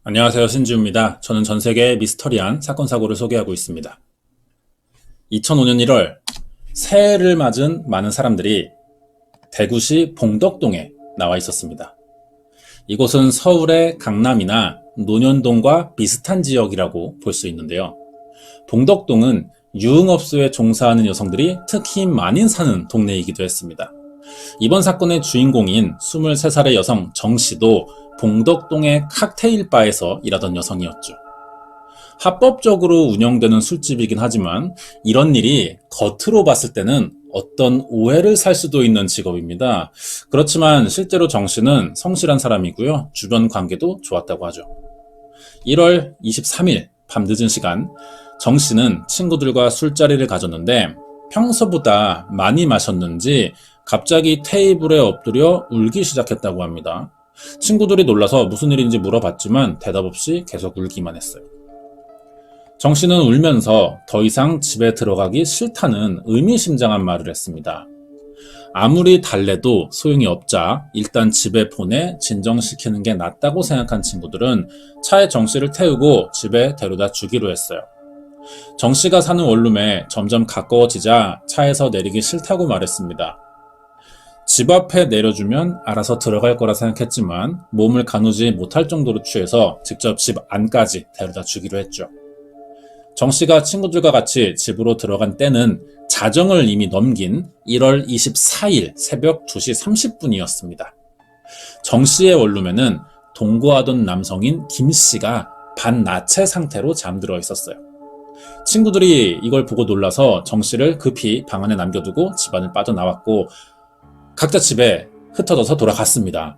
안녕하세요. 신지우입니다. 저는 전 세계의 미스터리한 사건 사고를 소개하고 있습니다. 2005년 1월 새해를 맞은 많은 사람들이 대구시 봉덕동에 나와 있었습니다. 이곳은 서울의 강남이나 논현동과 비슷한 지역이라고 볼 수 있는데요. 봉덕동은 유흥업소에 종사하는 여성들이 특히 많이 사는 동네이기도 했습니다. 이번 사건의 주인공인 23살의 여성 정 씨도 봉덕동의 칵테일 바에서 일하던 여성이었죠. 합법적으로 운영되는 술집이긴 하지만 이런 일이 겉으로 봤을 때는 어떤 오해를 살 수도 있는 직업입니다. 그렇지만 실제로 정 씨는 성실한 사람이고요. 주변 관계도 좋았다고 하죠. 1월 23일 밤늦은 시간 정 씨는 친구들과 술자리를 가졌는데 평소보다 많이 마셨는지 갑자기 테이블에 엎드려 울기 시작했다고 합니다. 친구들이 놀라서 무슨 일인지 물어봤지만 대답 없이 계속 울기만 했어요. 정 씨는 울면서 더 이상 집에 들어가기 싫다는 의미심장한 말을 했습니다. 아무리 달래도 소용이 없자 일단 집에 보내 진정시키는 게 낫다고 생각한 친구들은 차에 정 씨를 태우고 집에 데려다 주기로 했어요. 정 씨가 사는 원룸에 점점 가까워지자 차에서 내리기 싫다고 말했습니다. 집 앞에 내려주면 알아서 들어갈 거라 생각했지만 몸을 가누지 못할 정도로 취해서 직접 집 안까지 데려다 주기로 했죠. 정 씨가 친구들과 같이 집으로 들어간 때는 자정을 이미 넘긴 1월 24일 새벽 2시 30분이었습니다. 정 씨의 원룸에는 동거하던 남성인 김 씨가 반나체 상태로 잠들어 있었어요. 친구들이 이걸 보고 놀라서 정 씨를 급히 방 안에 남겨두고 집안을 빠져나왔고 각자 집에 흩어져서 돌아갔습니다.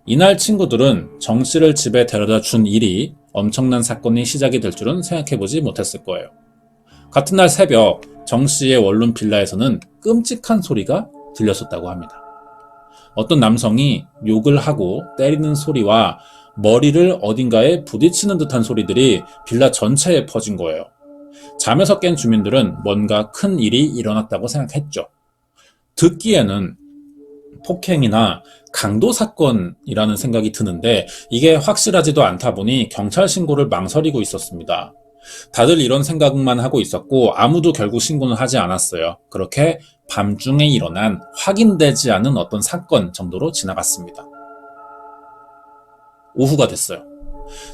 이날 친구들은 정 씨를 집에 데려다 준 일이 엄청난 사건이 시작이 될 줄은 생각해보지 못했을 거예요. 같은 날 새벽 정 씨의 원룸 빌라에서는 끔찍한 소리가 들렸었다고 합니다. 어떤 남성이 욕을 하고 때리는 소리와 머리를 어딘가에 부딪히는 듯한 소리들이 빌라 전체에 퍼진 거예요. 잠에서 깬 주민들은 뭔가 큰 일이 일어났다고 생각했죠. 듣기에는 폭행이나 강도 사건이라는 생각이 드는데 이게 확실하지도 않다 보니 경찰 신고를 망설이고 있었습니다. 다들 이런 생각만 하고 있었고 아무도 결국 신고는 하지 않았어요. 그렇게 밤중에 일어난 확인되지 않은 어떤 사건 정도로 지나갔습니다. 오후가 됐어요.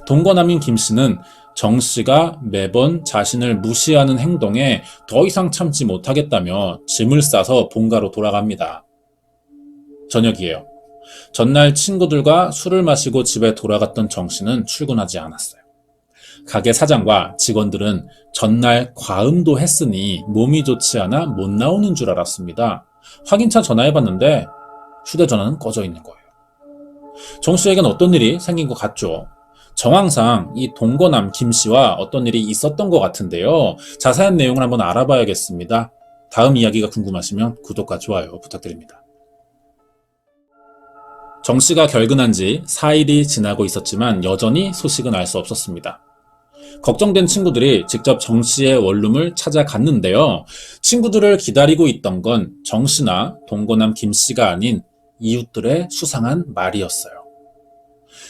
동거남인 김 씨는 정 씨가 매번 자신을 무시하는 행동에 더 이상 참지 못하겠다며 짐을 싸서 본가로 돌아갑니다. 저녁이에요. 전날 친구들과 술을 마시고 집에 돌아갔던 정 씨는 출근하지 않았어요. 가게 사장과 직원들은 전날 과음도 했으니 몸이 좋지 않아 못 나오는 줄 알았습니다. 확인차 전화해봤는데 휴대전화는 꺼져 있는 거예요. 정 씨에겐 어떤 일이 생긴 것 같죠? 정황상 이 동거남 김 씨와 어떤 일이 있었던 것 같은데요. 자세한 내용을 한번 알아봐야겠습니다. 다음 이야기가 궁금하시면 구독과 좋아요 부탁드립니다. 정 씨가 결근한 지 4일이 지나고 있었지만 여전히 소식은 알 수 없었습니다. 걱정된 친구들이 직접 정 씨의 원룸을 찾아갔는데요. 친구들을 기다리고 있던 건 정 씨나 동거남 김 씨가 아닌 이웃들의 수상한 말이었어요.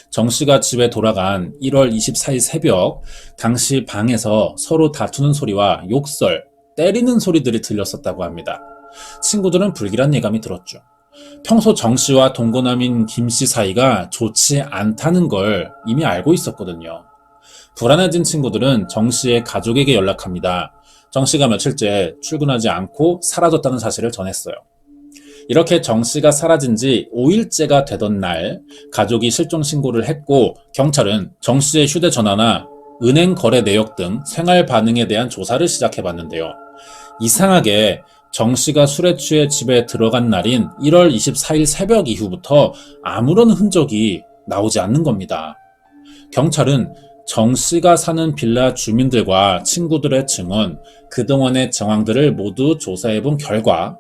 정 씨가 집에 돌아간 1월 24일 새벽, 당시 방에서 서로 다투는 소리와 욕설, 때리는 소리들이 들렸었다고 합니다. 친구들은 불길한 예감이 들었죠. 평소 정 씨와 동거남인 김 씨 사이가 좋지 않다는 걸 이미 알고 있었거든요. 불안해진 친구들은 정 씨의 가족에게 연락합니다. 정 씨가 며칠째 출근하지 않고 사라졌다는 사실을 전했어요. 이렇게 정 씨가 사라진 지 5일째가 되던 날 가족이 실종 신고를 했고 경찰은 정 씨의 휴대전화나 은행 거래 내역 등 생활 반응에 대한 조사를 시작해봤는데요. 이상하게 정 씨가 술에 취해 집에 들어간 날인 1월 24일 새벽 이후부터 아무런 흔적이 나오지 않는 겁니다. 경찰은 정 씨가 사는 빌라 주민들과 친구들의 증언, 그동안의 정황들을 모두 조사해본 결과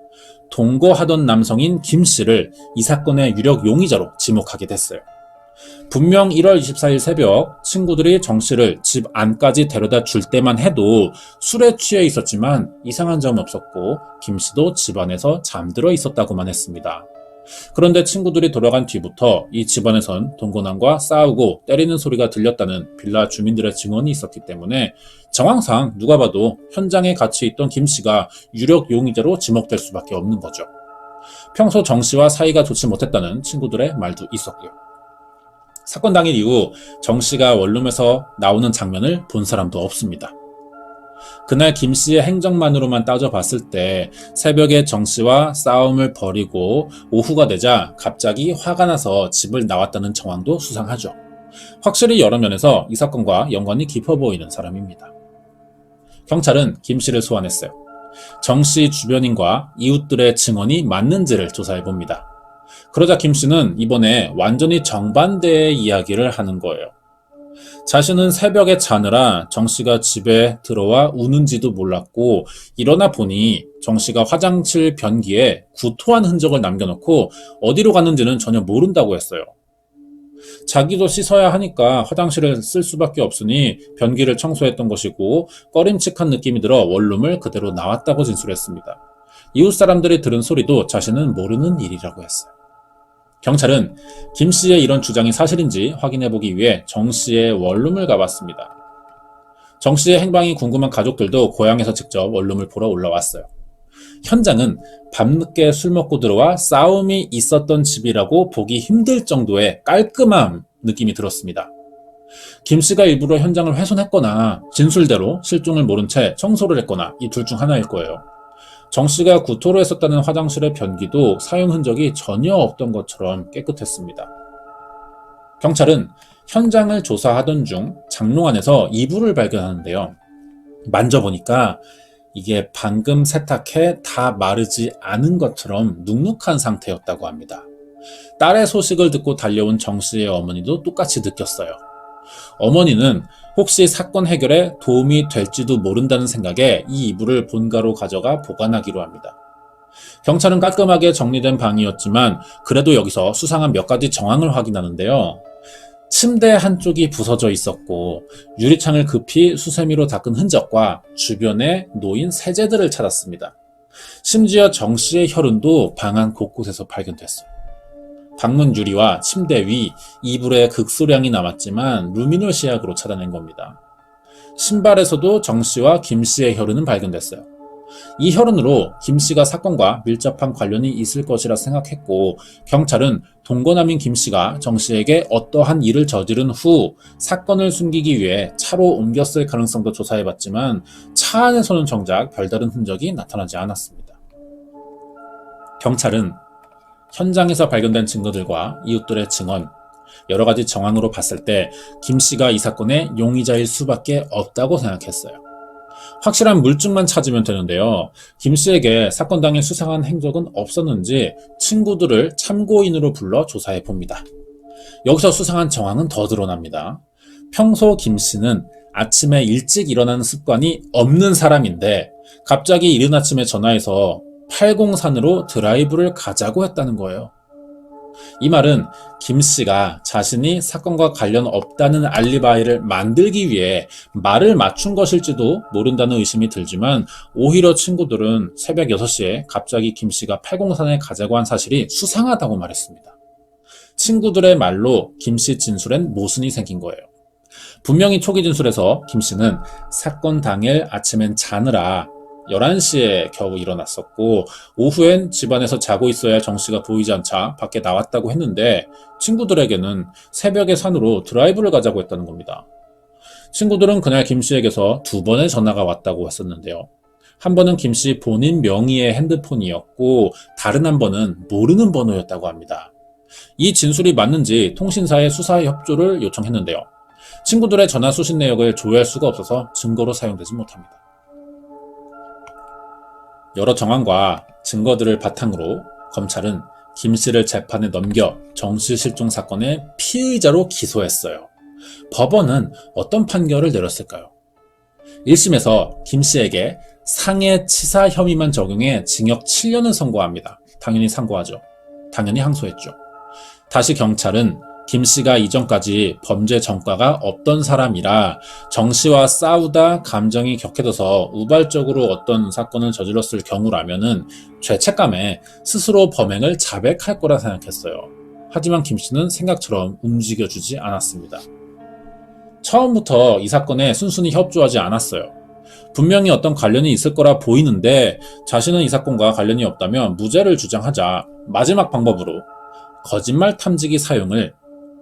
동거하던 남성인 김 씨를 이 사건의 유력 용의자로 지목하게 됐어요. 분명 1월 24일 새벽 친구들이 정 씨를 집 안까지 데려다 줄 때만 해도 술에 취해 있었지만 이상한 점은 없었고 김 씨도 집 안에서 잠들어 있었다고만 했습니다. 그런데 친구들이 돌아간 뒤부터 이 집안에선 동거남과 싸우고 때리는 소리가 들렸다는 빌라 주민들의 증언이 있었기 때문에 정황상 누가 봐도 현장에 같이 있던 김 씨가 유력 용의자로 지목될 수밖에 없는 거죠. 평소 정 씨와 사이가 좋지 못했다는 친구들의 말도 있었고요. 사건 당일 이후 정 씨가 원룸에서 나오는 장면을 본 사람도 없습니다. 그날 김 씨의 행적만으로만 따져봤을 때 새벽에 정 씨와 싸움을 벌이고 오후가 되자 갑자기 화가 나서 집을 나왔다는 정황도 수상하죠. 확실히 여러 면에서 이 사건과 연관이 깊어 보이는 사람입니다. 경찰은 김 씨를 소환했어요. 정 씨 주변인과 이웃들의 증언이 맞는지를 조사해봅니다. 그러자 김 씨는 이번에 완전히 정반대의 이야기를 하는 거예요. 자신은 새벽에 자느라 정 씨가 집에 들어와 우는지도 몰랐고 일어나 보니 정 씨가 화장실 변기에 구토한 흔적을 남겨놓고 어디로 갔는지는 전혀 모른다고 했어요. 자기도 씻어야 하니까 화장실을 쓸 수밖에 없으니 변기를 청소했던 것이고 꺼림칙한 느낌이 들어 원룸을 그대로 나왔다고 진술했습니다. 이웃 사람들이 들은 소리도 자신은 모르는 일이라고 했어요. 경찰은 김 씨의 이런 주장이 사실인지 확인해보기 위해 정 씨의 원룸을 가봤습니다. 정 씨의 행방이 궁금한 가족들도 고향에서 직접 원룸을 보러 올라왔어요. 현장은 밤늦게 술 먹고 들어와 싸움이 있었던 집이라고 보기 힘들 정도의 깔끔함 느낌이 들었습니다. 김 씨가 일부러 현장을 훼손했거나 진술대로 실종을 모른 채 청소를 했거나 이 둘 중 하나일 거예요. 정 씨가 구토를 했었다는 화장실의 변기도 사용 흔적이 전혀 없던 것처럼 깨끗했습니다. 경찰은 현장을 조사하던 중 장롱 안에서 이불을 발견하는데요. 만져보니까 이게 방금 세탁해 다 마르지 않은 것처럼 눅눅한 상태였다고 합니다. 딸의 소식을 듣고 달려온 정 씨의 어머니도 똑같이 느꼈어요. 어머니는 혹시 사건 해결에 도움이 될지도 모른다는 생각에 이 이불을 본가로 가져가 보관하기로 합니다. 경찰은 깔끔하게 정리된 방이었지만 그래도 여기서 수상한 몇 가지 정황을 확인하는데요. 침대 한쪽이 부서져 있었고 유리창을 급히 수세미로 닦은 흔적과 주변에 놓인 세제들을 찾았습니다. 심지어 정 씨의 혈흔도 방 안 곳곳에서 발견됐어요. 방문 유리와 침대 위, 이불에 극소량이 남았지만 루미놀 시약으로 찾아낸 겁니다. 신발에서도 정 씨와 김 씨의 혈흔은 발견됐어요. 이 혈흔으로 김 씨가 사건과 밀접한 관련이 있을 것이라 생각했고 경찰은 동거남인 김 씨가 정 씨에게 어떠한 일을 저지른 후 사건을 숨기기 위해 차로 옮겼을 가능성도 조사해봤지만 차 안에서는 정작 별다른 흔적이 나타나지 않았습니다. 경찰은 현장에서 발견된 증거들과 이웃들의 증언, 여러 가지 정황으로 봤을 때 김 씨가 이 사건의 용의자일 수밖에 없다고 생각했어요. 확실한 물증만 찾으면 되는데요. 김 씨에게 사건 당일 수상한 행적은 없었는지 친구들을 참고인으로 불러 조사해 봅니다. 여기서 수상한 정황은 더 드러납니다. 평소 김 씨는 아침에 일찍 일어나는 습관이 없는 사람인데 갑자기 이른 아침에 전화해서 803으로 드라이브를 가자고 했다는 거예요. 이 말은 김 씨가 자신이 사건과 관련 없다는 알리바이를 만들기 위해 말을 맞춘 것일지도 모른다는 의심이 들지만 오히려 친구들은 새벽 6시에 갑자기 김 씨가 803에 가자고 한 사실이 수상하다고 말했습니다. 친구들의 말로 김 씨 진술엔 모순이 생긴 거예요. 분명히 초기 진술에서 김 씨는 사건 당일 아침엔 자느라 11시에 겨우 일어났었고 오후엔 집안에서 자고 있어야 정 씨가 보이지 않자 밖에 나왔다고 했는데 친구들에게는 새벽에 산으로 드라이브를 가자고 했다는 겁니다. 친구들은 그날 김 씨에게서 2번의 전화가 왔다고 했었는데요. 한 번은 김 씨 본인 명의의 핸드폰이었고 다른 한 번은 모르는 번호였다고 합니다. 이 진술이 맞는지 통신사에 수사 협조를 요청했는데요. 친구들의 전화 수신 내역을 조회할 수가 없어서 증거로 사용되지 못합니다. 여러 정황과 증거들을 바탕으로 검찰은 김 씨를 재판에 넘겨 정 씨 실종 사건의 피의자로 기소했어요. 법원은 어떤 판결을 내렸을까요? 1심에서 김 씨에게 상해 치사 혐의만 적용해 징역 7년을 선고합니다. 당연히 상고하죠. 당연히 항소했죠. 다시 경찰은 김 씨가 이전까지 범죄 전과가 없던 사람이라 정 씨와 싸우다 감정이 격해져서 우발적으로 어떤 사건을 저질렀을 경우라면은 죄책감에 스스로 범행을 자백할 거라 생각했어요. 하지만 김 씨는 생각처럼 움직여주지 않았습니다. 처음부터 이 사건에 순순히 협조하지 않았어요. 분명히 어떤 관련이 있을 거라 보이는데 자신은 이 사건과 관련이 없다면 무죄를 주장하자 마지막 방법으로 거짓말 탐지기 사용을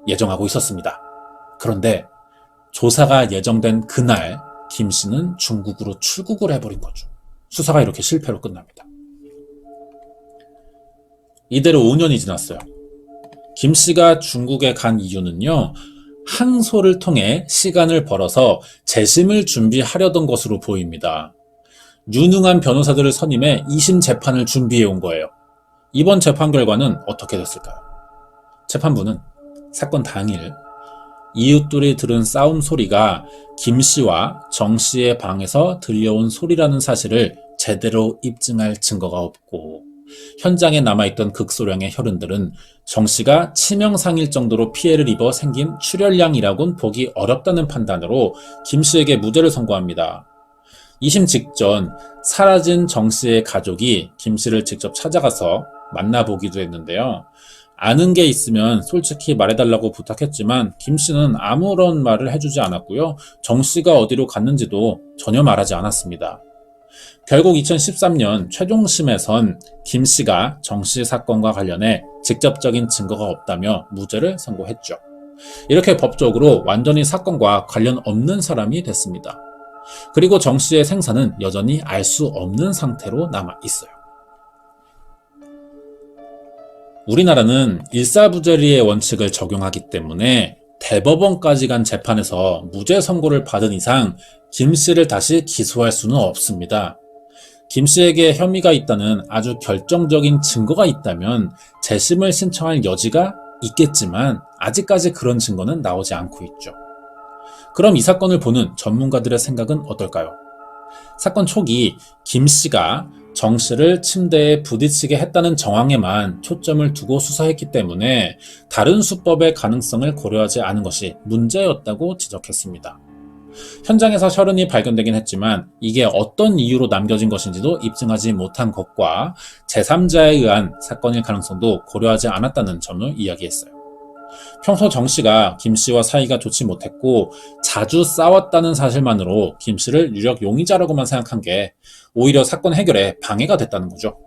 예정하고 있었습니다. 그런데 조사가 예정된 그날 김 씨는 중국으로 출국을 해버린 거죠. 수사가 이렇게 실패로 끝납니다. 이대로 5년이 지났어요. 김 씨가 중국에 간 이유는요, 항소를 통해 시간을 벌어서 재심을 준비하려던 것으로 보입니다. 유능한 변호사들을 선임해 2심 재판을 준비해 온 거예요. 이번 재판 결과는 어떻게 됐을까요? 재판부는 사건 당일 이웃들이 들은 싸움 소리가 김 씨와 정 씨의 방에서 들려온 소리라는 사실을 제대로 입증할 증거가 없고 현장에 남아있던 극소량의 혈흔들은 정 씨가 치명상일 정도로 피해를 입어 생긴 출혈량이라곤 보기 어렵다는 판단으로 김 씨에게 무죄를 선고합니다. 2심 직전 사라진 정 씨의 가족이 김 씨를 직접 찾아가서 만나보기도 했는데요. 아는 게 있으면 솔직히 말해달라고 부탁했지만 김 씨는 아무런 말을 해주지 않았고요. 정 씨가 어디로 갔는지도 전혀 말하지 않았습니다. 결국 2013년 최종심에선 김 씨가 정 씨 사건과 관련해 직접적인 증거가 없다며 무죄를 선고했죠. 이렇게 법적으로 완전히 사건과 관련 없는 사람이 됐습니다. 그리고 정 씨의 생사는 여전히 알 수 없는 상태로 남아 있어요. 우리나라는 일사부재리의 원칙을 적용하기 때문에 대법원까지 간 재판에서 무죄 선고를 받은 이상 김 씨를 다시 기소할 수는 없습니다. 김 씨에게 혐의가 있다는 아주 결정적인 증거가 있다면 재심을 신청할 여지가 있겠지만 아직까지 그런 증거는 나오지 않고 있죠. 그럼 이 사건을 보는 전문가들의 생각은 어떨까요? 사건 초기 김 씨가 정 씨를 침대에 부딪히게 했다는 정황에만 초점을 두고 수사했기 때문에 다른 수법의 가능성을 고려하지 않은 것이 문제였다고 지적했습니다. 현장에서 혈흔이 발견되긴 했지만 이게 어떤 이유로 남겨진 것인지도 입증하지 못한 것과 제3자에 의한 사건일 가능성도 고려하지 않았다는 점을 이야기했어요. 평소 정 씨가 김 씨와 사이가 좋지 못했고 자주 싸웠다는 사실만으로 김 씨를 유력 용의자라고만 생각한 게 오히려 사건 해결에 방해가 됐다는 거죠.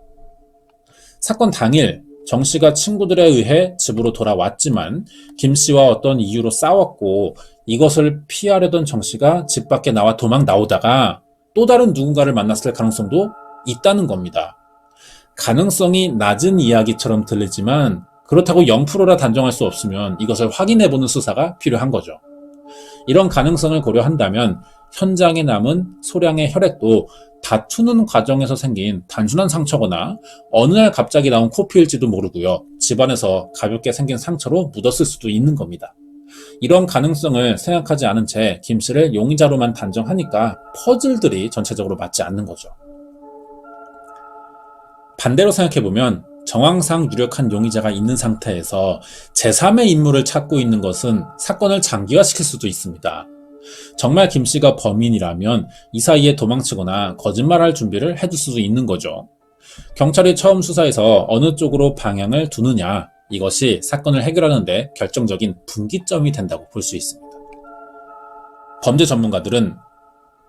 사건 당일 정 씨가 친구들에 의해 집으로 돌아왔지만 김 씨와 어떤 이유로 싸웠고 이것을 피하려던 정 씨가 집 밖에 나와 도망 나오다가 또 다른 누군가를 만났을 가능성도 있다는 겁니다. 가능성이 낮은 이야기처럼 들리지만 그렇다고 0%라 단정할 수 없으면 이것을 확인해보는 수사가 필요한 거죠. 이런 가능성을 고려한다면 현장에 남은 소량의 혈액도 다투는 과정에서 생긴 단순한 상처거나 어느 날 갑자기 나온 코피일지도 모르고요. 집안에서 가볍게 생긴 상처로 묻었을 수도 있는 겁니다. 이런 가능성을 생각하지 않은 채 김 씨를 용의자로만 단정하니까 퍼즐들이 전체적으로 맞지 않는 거죠. 반대로 생각해보면 정황상 유력한 용의자가 있는 상태에서 제3의 인물을 찾고 있는 것은 사건을 장기화시킬 수도 있습니다. 정말 김 씨가 범인이라면 이 사이에 도망치거나 거짓말할 준비를 해둘 수도 있는 거죠. 경찰이 처음 수사에서 어느 쪽으로 방향을 두느냐, 이것이 사건을 해결하는 데 결정적인 분기점이 된다고 볼 수 있습니다. 범죄 전문가들은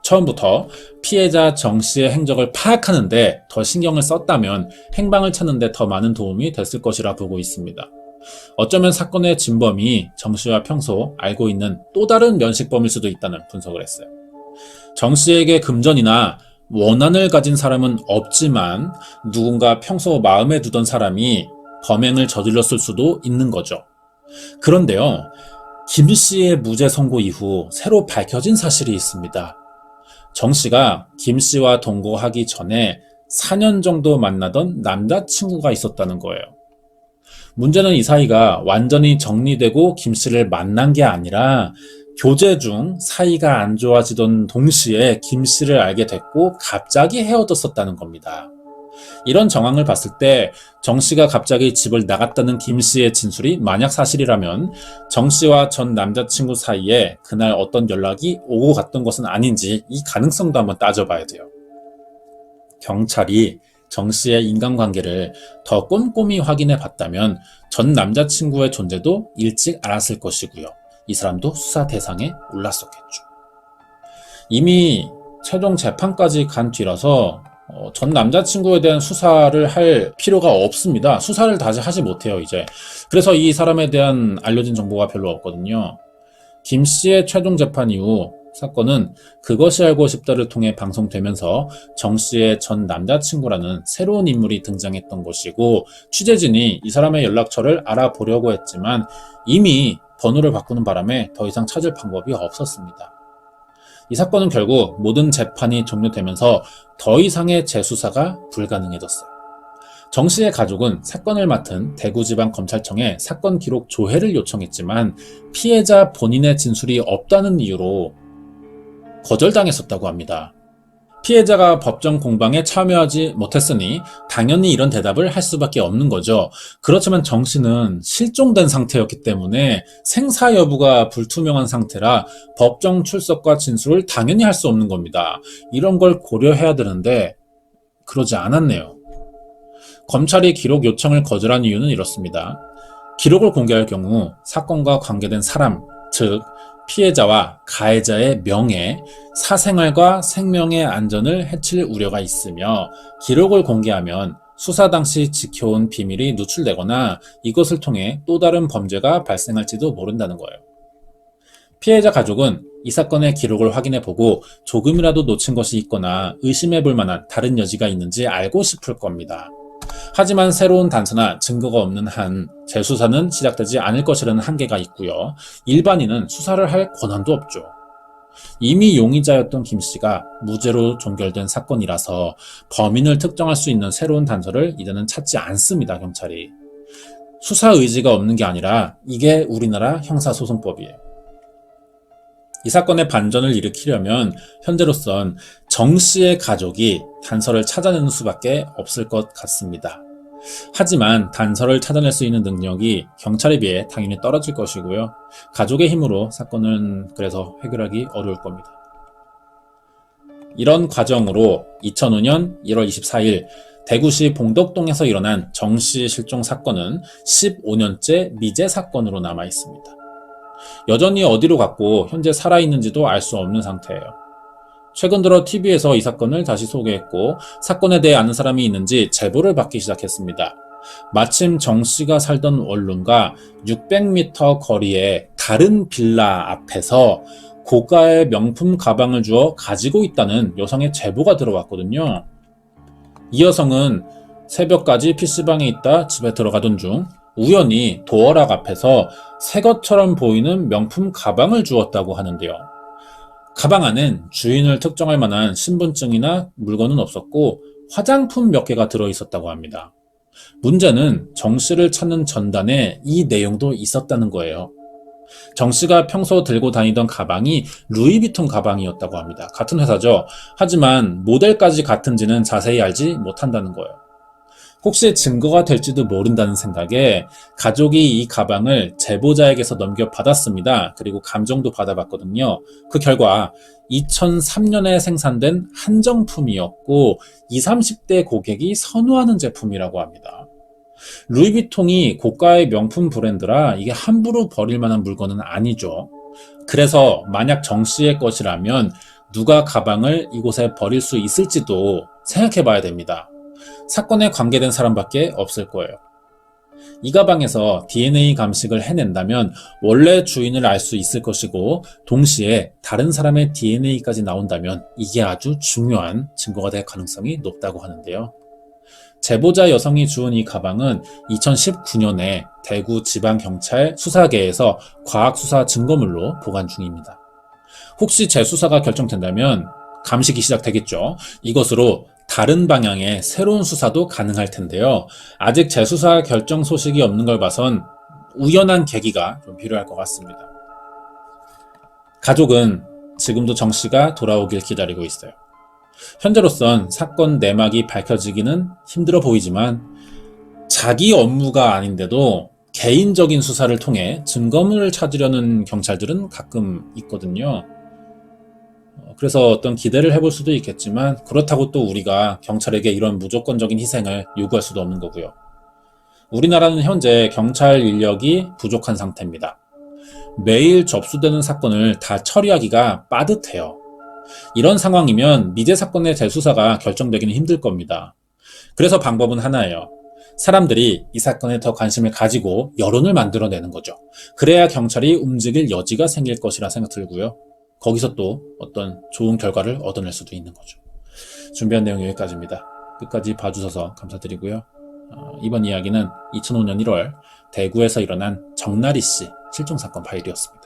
처음부터 피해자 정 씨의 행적을 파악하는 데 더 신경을 썼다면 행방을 찾는 데 더 많은 도움이 됐을 것이라 보고 있습니다. 어쩌면 사건의 진범이 정 씨와 평소 알고 있는 또 다른 면식범일 수도 있다는 분석을 했어요. 정 씨에게 금전이나 원한을 가진 사람은 없지만 누군가 평소 마음에 두던 사람이 범행을 저질렀을 수도 있는 거죠. 그런데요, 김 씨의 무죄 선고 이후 새로 밝혀진 사실이 있습니다. 정 씨가 김 씨와 동거하기 전에 4년 정도 만나던 남자친구가 있었다는 거예요. 문제는 이 사이가 완전히 정리되고 김 씨를 만난 게 아니라 교제 중 사이가 안 좋아지던 동시에 김 씨를 알게 됐고 갑자기 헤어졌었다는 겁니다. 이런 정황을 봤을 때 정 씨가 갑자기 집을 나갔다는 김 씨의 진술이 만약 사실이라면 정 씨와 전 남자친구 사이에 그날 어떤 연락이 오고 갔던 것은 아닌지 이 가능성도 한번 따져봐야 돼요. 경찰이 정 씨의 인간관계를 더 꼼꼼히 확인해 봤다면 전 남자친구의 존재도 일찍 알았을 것이고요. 이 사람도 수사 대상에 올랐었겠죠. 이미 최종 재판까지 간 뒤라서 전 남자친구에 대한 수사를 할 필요가 없습니다. 수사를 다시 하지 못해요, 이제. 그래서 이 사람에 대한 알려진 정보가 별로 없거든요. 김 씨의 최종 재판 이후 사건은 그것이 알고 싶다를 통해 방송되면서 정 씨의 전 남자친구라는 새로운 인물이 등장했던 것이고, 취재진이 이 사람의 연락처를 알아보려고 했지만 이미 번호를 바꾸는 바람에 더 이상 찾을 방법이 없었습니다. 이 사건은 결국 모든 재판이 종료되면서 더 이상의 재수사가 불가능해졌어요. 정 씨의 가족은 사건을 맡은 대구지방검찰청에 사건 기록 조회를 요청했지만 피해자 본인의 진술이 없다는 이유로 거절당했었다고 합니다. 피해자가 법정 공방에 참여하지 못했으니 당연히 이런 대답을 할 수밖에 없는 거죠. 그렇지만 정 씨는 실종된 상태였기 때문에 생사 여부가 불투명한 상태라 법정 출석과 진술을 당연히 할 수 없는 겁니다. 이런 걸 고려해야 되는데 그러지 않았네요. 검찰이 기록 요청을 거절한 이유는 이렇습니다. 기록을 공개할 경우 사건과 관계된 사람, 즉 피해자와 가해자의 명예, 사생활과 생명의 안전을 해칠 우려가 있으며 기록을 공개하면 수사 당시 지켜온 비밀이 누출되거나 이것을 통해 또 다른 범죄가 발생할지도 모른다는 거예요. 피해자 가족은 이 사건의 기록을 확인해보고 조금이라도 놓친 것이 있거나 의심해볼 만한 다른 여지가 있는지 알고 싶을 겁니다. 하지만 새로운 단서나 증거가 없는 한 재수사는 시작되지 않을 것이라는 한계가 있고요. 일반인은 수사를 할 권한도 없죠. 이미 용의자였던 김 씨가 무죄로 종결된 사건이라서 범인을 특정할 수 있는 새로운 단서를 이제는 찾지 않습니다, 경찰이. 수사 의지가 없는 게 아니라 이게 우리나라 형사소송법이에요. 이 사건의 반전을 일으키려면 현재로선 정 씨의 가족이 단서를 찾아내는 수밖에 없을 것 같습니다. 하지만 단서를 찾아낼 수 있는 능력이 경찰에 비해 당연히 떨어질 것이고요. 가족의 힘으로 사건은 그래서 해결하기 어려울 겁니다. 이런 과정으로 2005년 1월 24일 대구시 봉덕동에서 일어난 정 씨 실종 사건은 15년째 미제 사건으로 남아 있습니다. 여전히 어디로 갔고 현재 살아있는지도 알 수 없는 상태예요. 최근 들어 TV에서 이 사건을 다시 소개했고 사건에 대해 아는 사람이 있는지 제보를 받기 시작했습니다. 마침 정 씨가 살던 원룸과 600m 거리의 다른 빌라 앞에서 고가의 명품 가방을 주어 가지고 있다는 여성의 제보가 들어왔거든요. 이 여성은 새벽까지 PC방에 있다 집에 들어가던 중 우연히 도어락 앞에서 새 것처럼 보이는 명품 가방을 주었다고 하는데요. 가방 안엔 주인을 특정할 만한 신분증이나 물건은 없었고 화장품 몇 개가 들어있었다고 합니다. 문제는 정 씨를 찾는 전단에 이 내용도 있었다는 거예요. 정 씨가 평소 들고 다니던 가방이 루이비통 가방이었다고 합니다. 같은 회사죠. 하지만 모델까지 같은지는 자세히 알지 못한다는 거예요. 혹시 증거가 될지도 모른다는 생각에 가족이 이 가방을 제보자에게서 넘겨받았습니다. 그리고 감정도 받아봤거든요. 그 결과 2003년에 생산된 한정품이었고 20, 30대 고객이 선호하는 제품이라고 합니다. 루이비통이 고가의 명품 브랜드라 이게 함부로 버릴 만한 물건은 아니죠. 그래서 만약 정 씨의 것이라면 누가 가방을 이곳에 버릴 수 있을지도 생각해 봐야 됩니다. 사건에 관계된 사람밖에 없을 거예요. 이 가방에서 DNA 감식을 해낸다면 원래 주인을 알 수 있을 것이고 동시에 다른 사람의 DNA까지 나온다면 이게 아주 중요한 증거가 될 가능성이 높다고 하는데요. 제보자 여성이 주운 이 가방은 2019년에 대구지방경찰 수사계에서 과학수사 증거물로 보관 중입니다. 혹시 재수사가 결정된다면 감식이 시작되겠죠. 이것으로 다른 방향의 새로운 수사도 가능할 텐데요. 아직 재수사 결정 소식이 없는 걸 봐선 우연한 계기가 좀 필요할 것 같습니다. 가족은 지금도 정 씨가 돌아오길 기다리고 있어요. 현재로선 사건 내막이 밝혀지기는 힘들어 보이지만 자기 업무가 아닌데도 개인적인 수사를 통해 증거물을 찾으려는 경찰들은 가끔 있거든요. 그래서 어떤 기대를 해볼 수도 있겠지만 그렇다고 또 우리가 경찰에게 이런 무조건적인 희생을 요구할 수도 없는 거고요. 우리나라는 현재 경찰 인력이 부족한 상태입니다. 매일 접수되는 사건을 다 처리하기가 빠듯해요. 이런 상황이면 미제 사건의 재수사가 결정되기는 힘들 겁니다. 그래서 방법은 하나예요. 사람들이 이 사건에 더 관심을 가지고 여론을 만들어내는 거죠. 그래야 경찰이 움직일 여지가 생길 것이라 생각 들고요. 거기서 또 어떤 좋은 결과를 얻어낼 수도 있는 거죠. 준비한 내용 여기까지입니다. 끝까지 봐주셔서 감사드리고요. 이번 이야기는 2005년 1월 대구에서 일어난 정나리 씨 실종사건 파일이었습니다.